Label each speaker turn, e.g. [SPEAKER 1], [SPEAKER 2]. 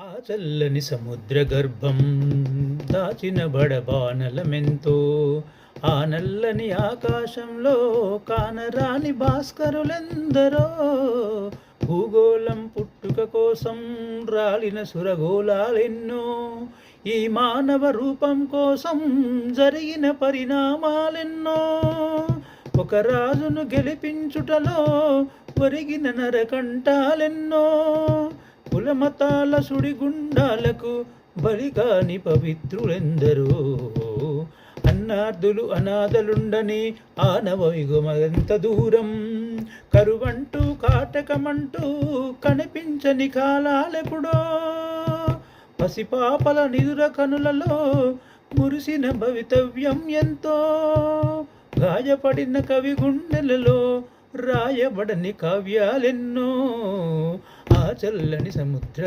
[SPEAKER 1] ఆ చల్లని సముద్ర గర్భం దాచిన బడబానలమెంతో ఆ నల్లని ఆకాశంలో కానరాని భాస్కరులెందరో భూగోళం పుట్టుక కోసం రాలిన సురగోళాలెన్నో ఈ మానవ రూపం కోసం జరిగిన పరిణామాలెన్నో ఒక రాజును గెలిపించుటలో ఒరిగిన నరకంటాలెన్నో కులమతాల సుడిగుండాలకు బలికాని పవిత్రులెందరో అన్నార్థులు అనాథలుండని ఆనవయుగమంత దూరం కరువంటూ కాటకమంటూ కనిపించని కాలాలెప్పుడో పసిపాపల నిదుర కనులలో మురిసిన భవితవ్యం ఎంతో గాయపడిన కవి గుండెలలో రాయబడని కావ్యాలెన్నో ఆ చల్లని సముద్ర